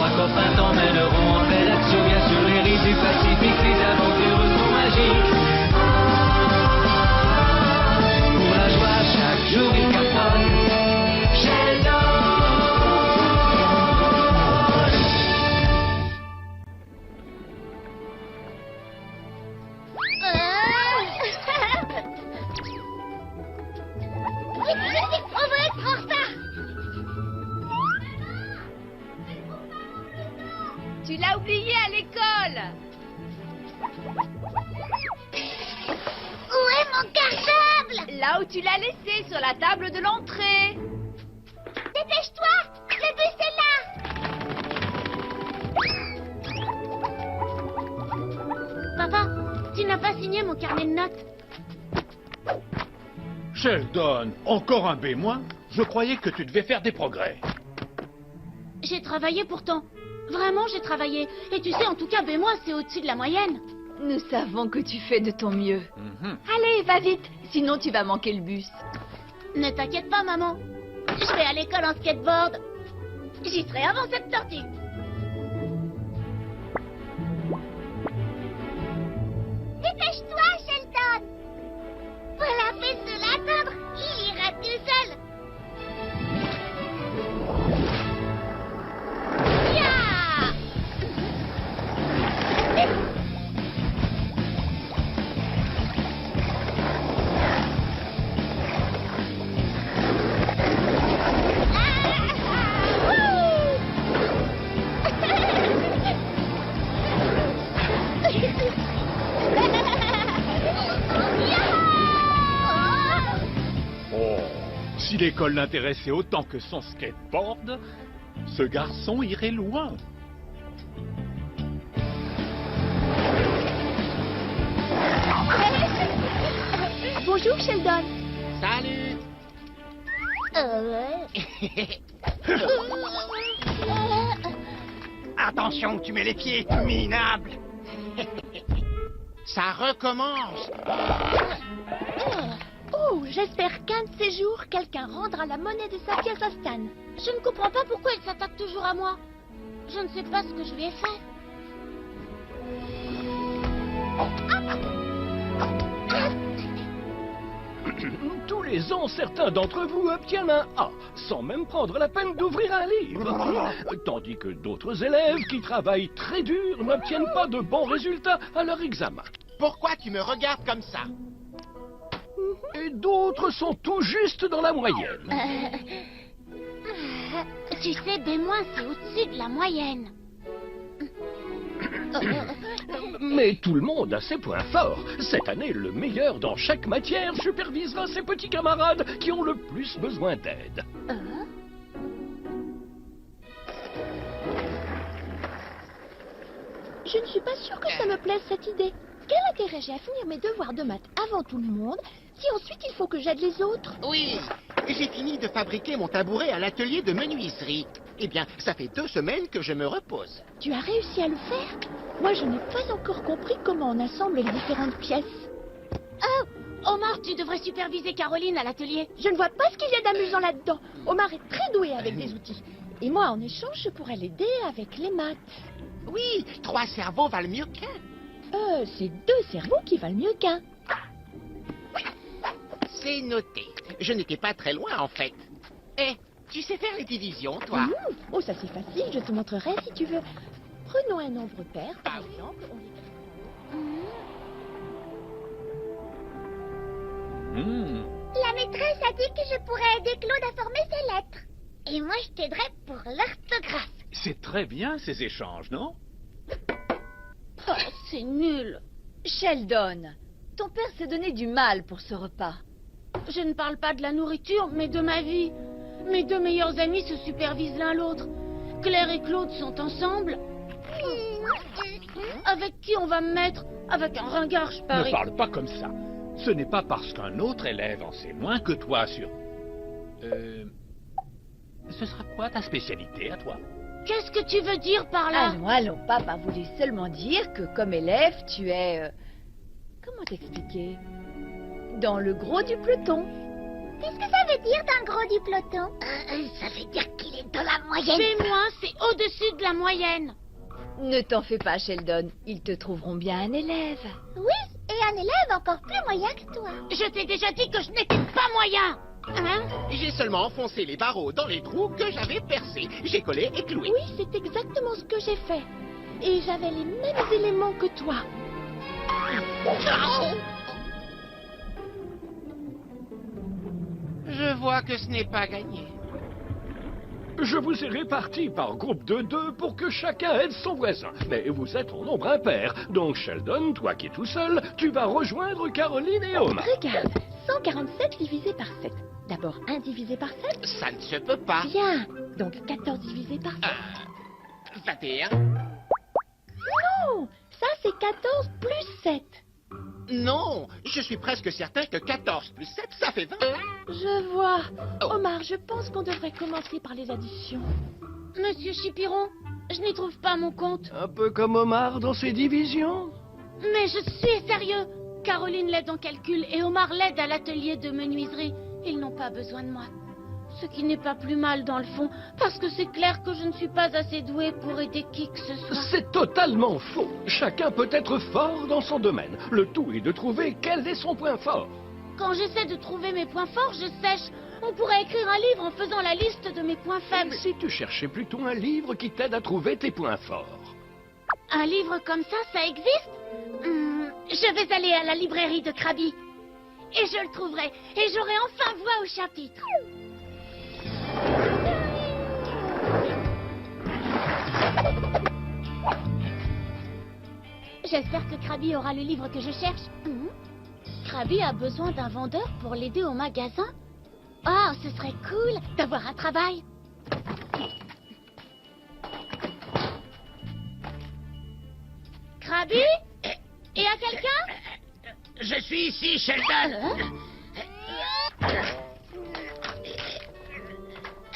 Trois copains t'emmèneront en rédaction, bien sur les rives du Pacifique, les aventures sont magiques. Pour la joie, chaque jour il cartonne. Sheldon. On va être en retard. Tu l'as oublié à l'école. Où est mon cartable? Là où tu l'as laissé, sur la table de l'entrée. Dépêche-toi, le bus est là. Papa, tu n'as pas signé mon carnet de notes. Sheldon, encore un B-? Je croyais que tu devais faire des progrès. J'ai travaillé pourtant. Vraiment, j'ai travaillé. Et tu sais, en tout cas, B-, c'est au-dessus de la moyenne. Nous savons que tu fais de ton mieux. Mhm. Allez, va vite, sinon tu vas manquer le bus. Ne t'inquiète pas, maman. Je vais à l'école en skateboard. J'y serai avant cette sortie. Dépêche-toi, Sheldon. Pour la peine de l'attendre, il ira tout seul. Ya! Oh, si l'école l'intéressait autant que son skateboard, ce garçon irait loin. Bonjour, Sheldon. Salut. Attention, tu mets les pieds, minable. Ça recommence. Oh, j'espère qu'un de ces jours, quelqu'un rendra la monnaie de sa pièce à Stan. Je ne comprends pas pourquoi il s'attaque toujours à moi. Je ne sais pas ce que je lui ai fait. Tous les ans, certains d'entre vous obtiennent un A, sans même prendre la peine d'ouvrir un livre. Tandis que d'autres élèves qui travaillent très dur n'obtiennent pas de bons résultats à leur examen. Pourquoi tu me regardes comme ça? Et d'autres sont tout juste dans la moyenne. Tu sais, B-, c'est au-dessus de la moyenne. Mais tout le monde a ses points forts. Cette année, le meilleur dans chaque matière supervisera ses petits camarades qui ont le plus besoin d'aide. Je ne suis pas sûre que ça me plaise cette idée. Quel intérêt j'ai à finir mes devoirs de maths avant tout le monde, si ensuite il faut que j'aide les autres? Oui, j'ai fini de fabriquer mon tabouret à l'atelier de menuiserie. Eh bien, ça fait 2 semaines que je me repose. Tu as réussi à le faire? Moi, je n'ai pas encore compris comment on assemble les différentes pièces. Omar, tu devrais superviser Caroline à l'atelier. Je ne vois pas ce qu'il y a d'amusant là-dedans. Omar est très doué avec des outils. Et moi, en échange, je pourrais l'aider avec les maths. Oui, 3 cerveaux valent mieux qu'un. C'est 2 cerveaux qui valent mieux qu'un. C'est noté. Je n'étais pas très loin, en fait. Eh, tu sais faire les divisions, toi? Oh, ça c'est facile, je te montrerai si tu veux. Prenons un nombre pair, par exemple. La maîtresse a dit que je pourrais aider Claude à former ses lettres. Et moi, je t'aiderai pour l'orthographe. C'est très bien ces échanges, non? Oh, c'est nul. Sheldon, ton père s'est donné du mal pour ce repas. Je ne parle pas de la nourriture, mais de ma vie. Mes 2 meilleurs amis se supervisent l'un l'autre. Claire et Claude sont ensemble. Avec qui on va me mettre? Avec un ringard, je Ne parie. parle pas comme ça. Ce n'est pas parce qu'un autre élève en sait moins que toi sur... Ce sera quoi ta spécialité à toi? Qu'est-ce que tu veux dire par là? Allons, papa voulait seulement dire que comme élève, tu es... Comment t'expliquer? Dans le gros du peloton. Qu'est-ce que ça veut dire d'un gros diploton? Ça veut dire qu'il est dans la moyenne. Chez moi, c'est au-dessus de la moyenne. Ne t'en fais pas, Sheldon. Ils te trouveront bien un élève. Oui, et un élève encore plus moyen que toi. Je t'ai déjà dit que je n'étais pas moyen. Hein? J'ai seulement enfoncé les barreaux dans les trous que j'avais percés. J'ai collé et cloué. Oui, c'est exactement ce que j'ai fait. Et j'avais les mêmes éléments que toi. Je vois que ce n'est pas gagné. Je vous ai répartis par groupe de 2 pour que chacun aide son voisin. Mais vous êtes en nombre impair. Donc Sheldon, toi qui es tout seul, tu vas rejoindre Caroline et Omar. Regarde, 147 divisé par 7. D'abord 1 divisé par 7. Ça ne se peut pas. Bien. Donc 14 divisé par 7. 21. Non, ça c'est 14 plus 7. Non, je suis presque certain que 14 plus 7, ça fait 20. Je vois. Oh. Omar, je pense qu'on devrait commencer par les additions. Monsieur Chipiron, je n'y trouve pas mon compte. Un peu comme Omar dans ses divisions. Mais je suis sérieux. Caroline l'aide en calcul et Omar l'aide à l'atelier de menuiserie. Ils n'ont pas besoin de moi. Ce qui n'est pas plus mal dans le fond, parce que c'est clair que je ne suis pas assez douée pour aider qui que ce soit. C'est totalement faux. Chacun peut être fort dans son domaine. Le tout est de trouver quel est son point fort. Quand j'essaie de trouver mes points forts, je sèche. On pourrait écrire un livre en faisant la liste de mes points faibles. Si tu cherchais plutôt un livre qui t'aide à trouver tes points forts. Un livre comme ça existe? Je vais aller à la librairie de Krabi. Et je le trouverai. Et j'aurai enfin voix au chapitre. J'espère que Krabi aura le livre que je cherche. Krabi a besoin d'un vendeur pour l'aider au magasin. Oh, ce serait cool d'avoir un travail. Krabi? Et à quelqu'un? Je suis ici, Sheldon.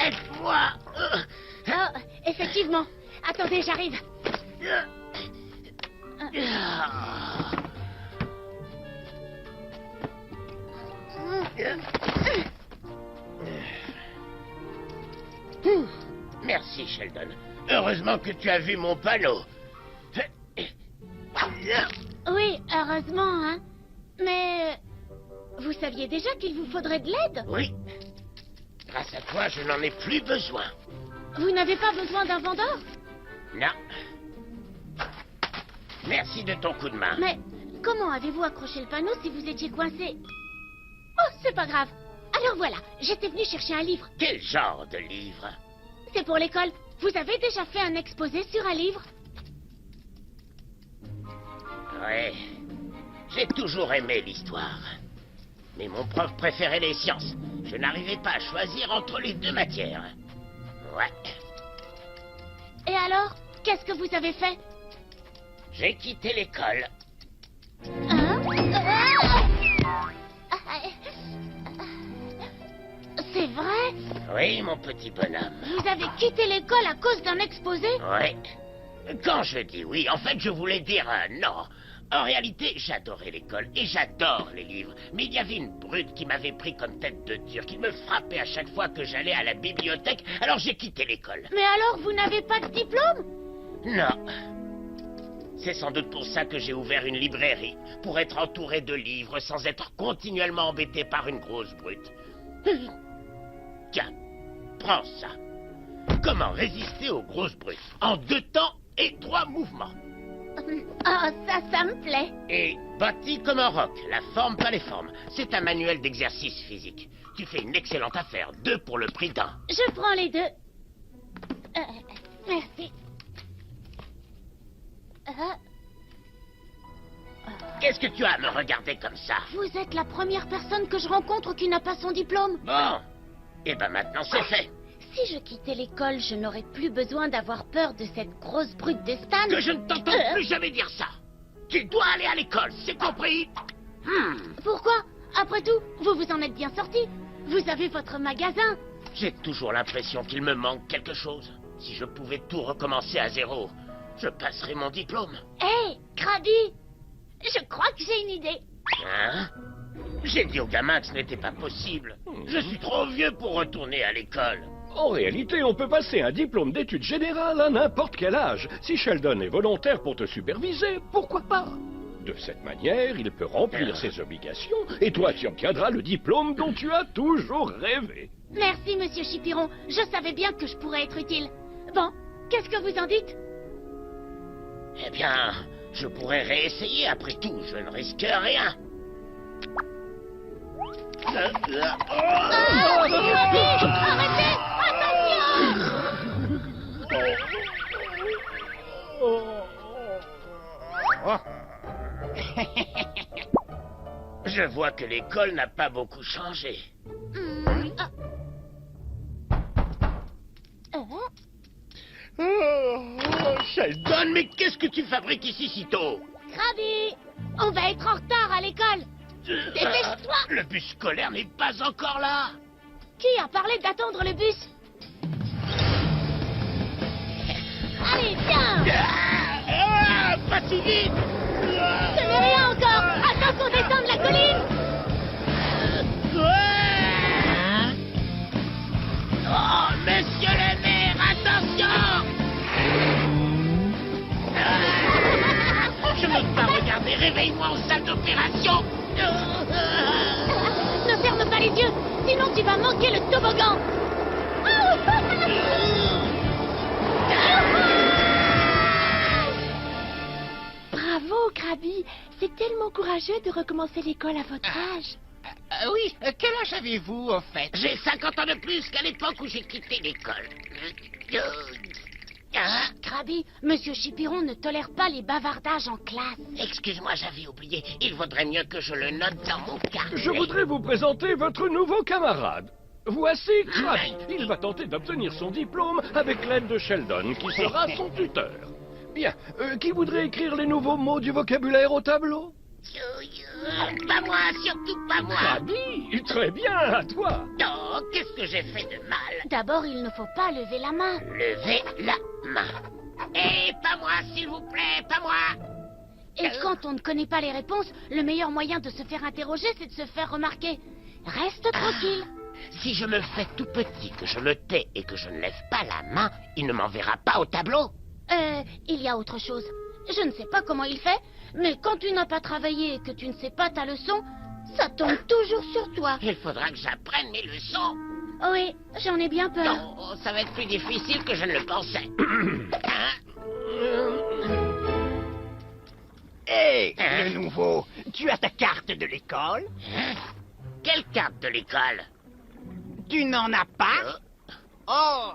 Aide-moi. Oh, effectivement. Attendez, j'arrive. Merci, Sheldon. Heureusement que tu as vu mon panneau. Oui, heureusement, hein. Mais vous saviez déjà qu'il vous faudrait de l'aide? Oui. Grâce à toi, je n'en ai plus besoin. Vous n'avez pas besoin d'un vendeur? Non. Merci de ton coup de main. Mais comment avez-vous accroché le panneau si vous étiez coincé? Oh, c'est pas grave. Alors voilà, j'étais venue chercher un livre. Quel genre de livre? C'est pour l'école. Vous avez déjà fait un exposé sur un livre? Oui. J'ai toujours aimé l'histoire. Mais mon prof préférait les sciences. Je n'arrivais pas à choisir entre les deux matières. Ouais. Et alors, qu'est-ce que vous avez fait? J'ai quitté l'école. Hein? C'est vrai? Oui, mon petit bonhomme. Vous avez quitté l'école à cause d'un exposé? Oui. Quand je dis oui, en fait, je voulais dire non. En réalité, j'adorais l'école et j'adore les livres. Mais il y avait une brute qui m'avait pris comme tête de turc. Il me frappait à chaque fois que j'allais à la bibliothèque, alors j'ai quitté l'école. Mais alors, vous n'avez pas de diplôme? Non. C'est sans doute pour ça que j'ai ouvert une librairie, pour être entouré de livres sans être continuellement embêté par une grosse brute. Tiens, prends ça. Comment résister aux grosses brutes en 2 temps et 3 mouvements. Ah, ça me plaît. Et bâti comme un roc, la forme pas les formes. C'est un manuel d'exercice physique. Tu fais une excellente affaire, 2 pour le prix d'un. Je prends les 2. Merci. Qu'est-ce que tu as à me regarder comme ça? Vous êtes la première personne que je rencontre qui n'a pas son diplôme. Bon. Eh ben maintenant c'est fait. Si je quittais l'école, je n'aurais plus besoin d'avoir peur de cette grosse brute de Stan. Que je ne t'entends plus jamais dire ça. Tu dois aller à l'école, c'est compris? Pourquoi? Après tout, vous vous en êtes bien sorti. Vous avez votre magasin. J'ai toujours l'impression qu'il me manque quelque chose. Si je pouvais tout recommencer à zéro, je passerais mon diplôme. Hé, Krabi, je crois que j'ai une idée. Hein? J'ai dit aux gamins que ce n'était pas possible. Je suis trop vieux pour retourner à l'école. En réalité, on peut passer un diplôme d'études générales à n'importe quel âge. Si Sheldon est volontaire pour te superviser, pourquoi pas? De cette manière, il peut remplir ses obligations et toi, tu obtiendras le diplôme dont tu as toujours rêvé. Merci, monsieur Chipiron. Je savais bien que je pourrais être utile. Bon, qu'est-ce que vous en dites? Eh bien, je pourrais réessayer. Après tout, je ne risque rien. Arrêtez! Attention! Je vois que l'école n'a pas beaucoup changé. Sheldon, mais qu'est-ce que tu fabriques ici si tôt? Krabby, on va être en retard à l'école. Dépêche-toi! Le bus scolaire n'est pas encore là. Qui a parlé d'attendre le bus? Allez, viens! Pas si vite! Ce n'est rien encore! Attends qu'on descende la colline! Oh, monsieur le maire, attention! Je ne peux pas regarder, réveille-moi en salle d'opération! Ne ferme pas les yeux, sinon tu vas manquer le toboggan! Bravo, Krabby. C'est tellement courageux de recommencer l'école à votre âge. Oui, quel âge avez-vous, au fait? J'ai 50 ans de plus qu'à l'époque où j'ai quitté l'école. Krabby, monsieur Chipiron ne tolère pas les bavardages en classe. Excuse-moi, j'avais oublié. Il vaudrait mieux que je le note dans mon carnet. Je voudrais vous présenter votre nouveau camarade. Voici Krabby. Il va tenter d'obtenir son diplôme avec l'aide de Sheldon, qui sera son tuteur. Bien, qui voudrait écrire les nouveaux mots du vocabulaire au tableau? Pas moi, surtout pas moi. Krabby, très bien, à toi. Oh, qu'est-ce que j'ai fait de mal? D'abord, il ne faut pas lever la main. Levez la main. Eh, pas moi, s'il vous plaît, pas moi. Et quand on ne connaît pas les réponses, le meilleur moyen de se faire interroger, c'est de se faire remarquer. Reste tranquille. Si je me fais tout petit, que je me tais et que je ne lève pas la main, il ne m'enverra pas au tableau. Il y a autre chose. Je ne sais pas comment il fait, mais quand tu n'as pas travaillé et que tu ne sais pas ta leçon, ça tombe toujours sur toi. Il faudra que j'apprenne mes leçons. Oui, j'en ai bien peur. Non, ça va être plus difficile que je ne le pensais. Hé, le nouveau, tu as ta carte de l'école? Quelle carte de l'école? Tu n'en as pas? Oh,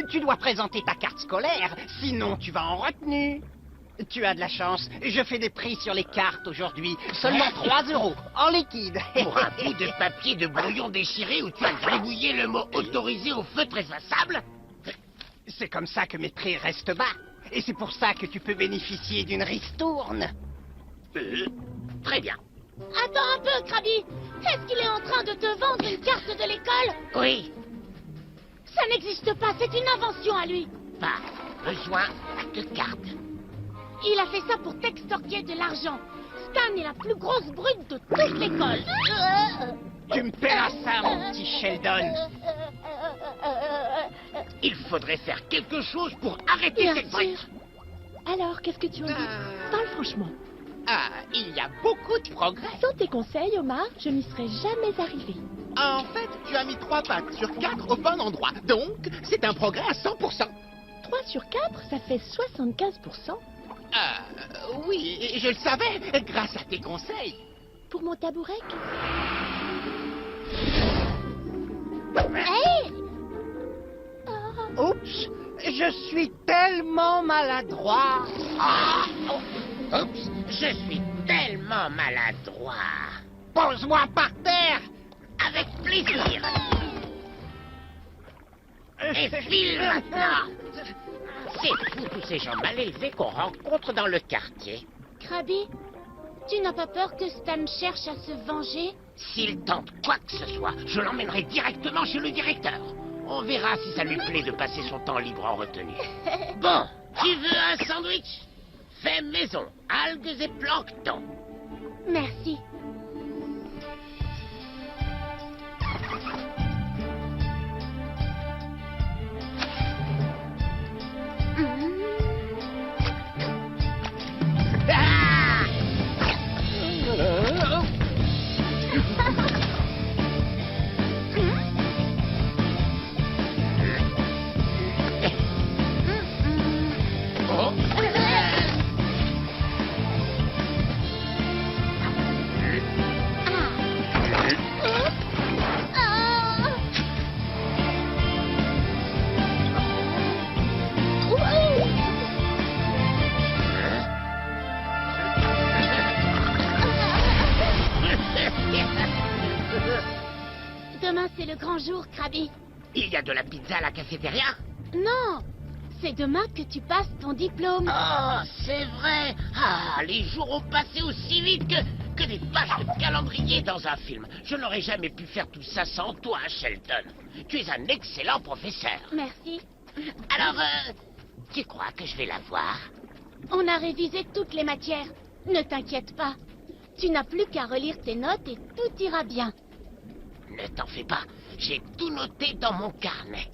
tu dois présenter ta carte scolaire, sinon tu vas en retenue. Tu as de la chance, je fais des prix sur les cartes aujourd'hui. Seulement 3 € en liquide. Pour un bout de papier de brouillon déchiré où tu as gribouillé le mot autorisé au feutre effaçable? C'est comme ça que mes prix restent bas. Et c'est pour ça que tu peux bénéficier d'une ristourne. Très bien. Attends un peu, Krabby. Est-ce qu'il est en train de te vendre une carte de l'école? Oui, Ça n'existe pas, c'est une invention à lui. pas besoin de carte. Il a fait ça pour t'extorquer de l'argent. Stan est la plus grosse brute de toute l'école. Tu me paieras ça, mon petit Sheldon. Il faudrait faire quelque chose pour arrêter Bien cette brute. sûr. Alors, qu'est-ce que tu en dis? Parle franchement. Ah, il y a beaucoup de progrès. Sans tes conseils, Omar, je n'y serais jamais arrivé. En fait, tu as mis 3 pattes sur 4 au bon endroit. Donc, c'est un progrès à 100%. 3 sur 4, ça fait 75%. Oui, je le savais, grâce à tes conseils. Pour mon tabouret. Hey! Oups, je suis tellement maladroit. Ah, oh, oups, je suis tellement maladroit. Pose-moi par terre. Avec plaisir. Et file maintenant. C'est fou tous ces gens mal élevés qu'on rencontre dans le quartier. Krabby, tu n'as pas peur que Stan cherche à se venger? S'il tente quoi que ce soit, je l'emmènerai directement chez le directeur. On verra si ça lui plaît de passer son temps libre en retenue. Bon, tu veux un sandwich? Fait maison, algues et plancton. Merci. le grand jour, Krabby. Il y a de la pizza à la cafétéria? Non, c'est demain que tu passes ton diplôme. Oh, c'est vrai. Ah, les jours ont passé aussi vite que des pages de calendrier dans un film. Je n'aurais jamais pu faire tout ça sans toi, Sheldon. Tu es un excellent professeur. Merci. Alors, tu crois que je vais l'avoir? On a révisé toutes les matières. Ne t'inquiète pas. Tu n'as plus qu'à relire tes notes et tout ira bien. Ne t'en fais pas. J'ai tout noté dans mon carnet.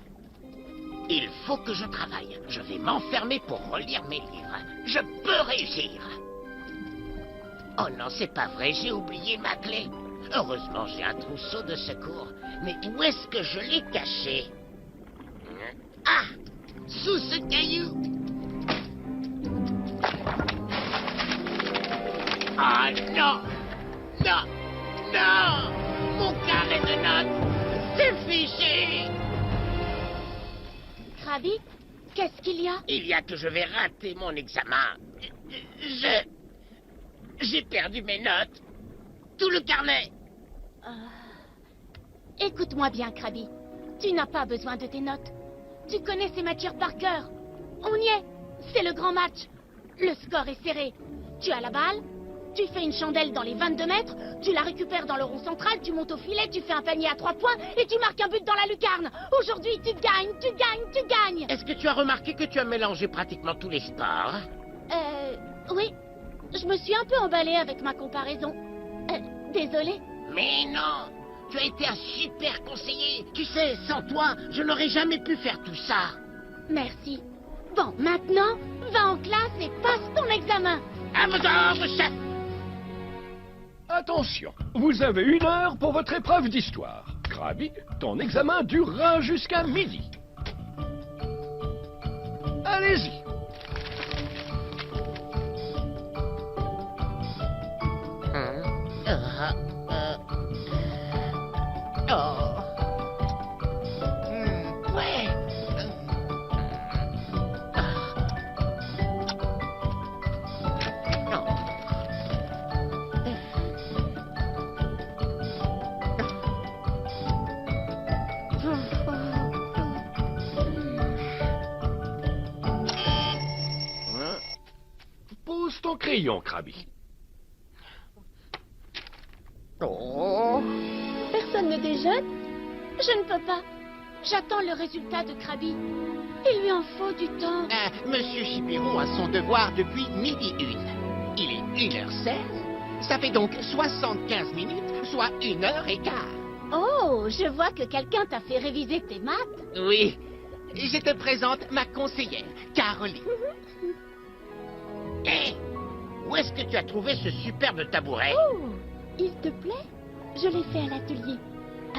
Il faut que je travaille. Je vais m'enfermer pour relire mes livres. Je peux réussir. Oh non, c'est pas vrai, j'ai oublié ma clé. Heureusement, j'ai un trousseau de secours. Mais où est-ce que je l'ai caché? Ah! Sous ce caillou! Ah non! Non! Non! Mon carnet de notes! C'est fiché! Krabby, qu'est-ce qu'il y a? Il y a que je vais rater mon examen. J'ai perdu mes notes. Tout le carnet. Écoute-moi bien, Krabby. Tu n'as pas besoin de tes notes. Tu connais ces matières par cœur. On y est. C'est le grand match. Le score est serré. Tu as la balle. Tu fais une chandelle dans les 22 mètres. Tu la récupères dans le rond central. Tu montes au filet. Tu fais un panier à 3 points. Et tu marques un but dans la lucarne. Aujourd'hui, tu gagnes, tu gagnes, tu gagnes. Est-ce que tu as remarqué que tu as mélangé pratiquement tous les sports? Oui. Je me suis un peu emballée avec ma comparaison. Désolée. Mais non! Tu as été un super conseiller. Tu sais, sans toi, je n'aurais jamais pu faire tout ça. Merci. Bon, maintenant, va en classe et passe ton examen. À vos ordres, chef! Attention, vous avez 1 heure pour votre épreuve d'histoire. Krabby, ton examen durera jusqu'à midi. Allez-y. Ouais. Pose ton crayon, Krabby. Personne ne déjeune? Je ne peux pas. J'attends le résultat de Krabby. Il lui en faut du temps. Monsieur Chipiro a son devoir depuis 12h01. Il est 1h16. Ça fait donc 75 minutes, soit 1h15. Oh, je vois que quelqu'un t'a fait réviser tes maths. Oui. Je te présente ma conseillère, Caroline. Hé! Où est-ce que tu as trouvé ce superbe tabouret? Oh, il te plaît? Je l'ai fait à l'atelier,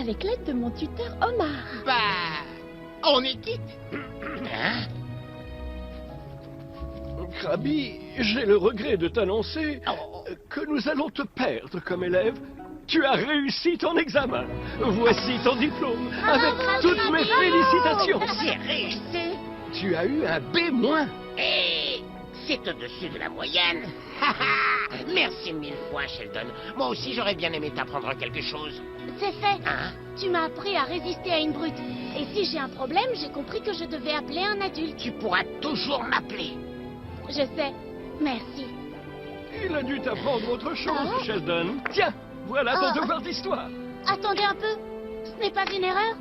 avec l'aide de mon tuteur Omar. Bah, on est quitte. Hein? Krabby, j'ai le regret de t'annoncer que nous allons te perdre comme élève. Tu as réussi ton examen. Voici ton diplôme, avec toutes mes félicitations. J'ai réussi. Tu as eu un B-. Hé! C'est au-dessus de la moyenne. Merci 1000 fois, Sheldon. Moi aussi, j'aurais bien aimé t'apprendre quelque chose. C'est fait. Hein? Tu m'as appris à résister à une brute. Et si j'ai un problème, j'ai compris que je devais appeler un adulte. Tu pourras toujours m'appeler. Je sais. Merci. Il a dû t'apprendre autre chose, Sheldon. Tiens, voilà ton devoir d'histoire. Attendez un peu. Ce n'est pas une erreur?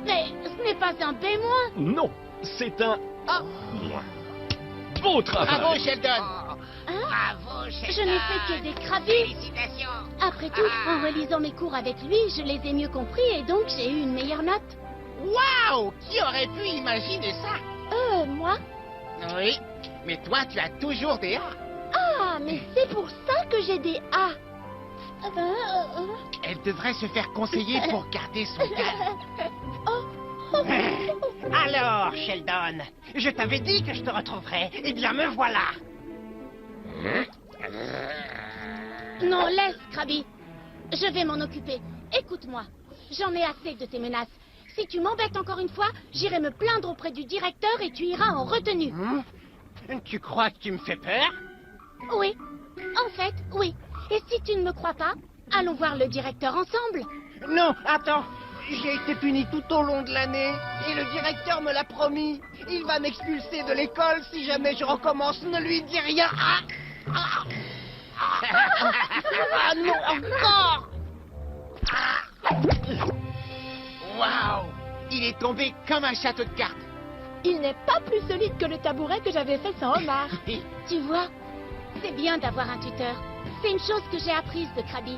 Mais ce n'est pas un B-. Non, c'est un A-. Beau travail. Bravo, Sheldon. Bravo, Sheldon. Je n'ai fait que des Krabby. Félicitations. Après tout, en relisant mes cours avec lui, je les ai mieux compris et donc j'ai eu une meilleure note. Waouh! Qui aurait pu imaginer ça? Moi? Oui, mais toi, tu as toujours des A. Ah, mais c'est pour ça que j'ai des A. Elle devrait se faire conseiller pour garder son calme. Alors, Sheldon, je t'avais dit que je te retrouverais. Eh bien, me voilà. Non, laisse, Krabby. Je vais m'en occuper. Écoute-moi, j'en ai assez de tes menaces. Si tu m'embêtes encore une fois, j'irai me plaindre auprès du directeur et tu iras en retenue. Tu crois que tu me fais peur? Oui, en fait, oui. Et si tu ne me crois pas, allons voir le directeur ensemble. Non, attends. J'ai été puni tout au long de l'année et le directeur me l'a promis. Il va m'expulser de l'école si jamais je recommence. Ne lui dis rien. Ah non, encore. Waouh! Il est tombé comme un château de cartes. Il n'est pas plus solide que le tabouret que j'avais fait sans Omar. Tu vois, c'est bien d'avoir un tuteur. C'est une chose que j'ai apprise de Krabi.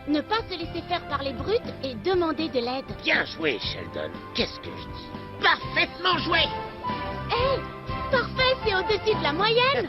Ne pas se laisser faire par les brutes et demander de l'aide. Bien joué, Sheldon. Qu'est-ce que je dis? Parfaitement joué! Hé, parfait, c'est au-dessus de la moyenne.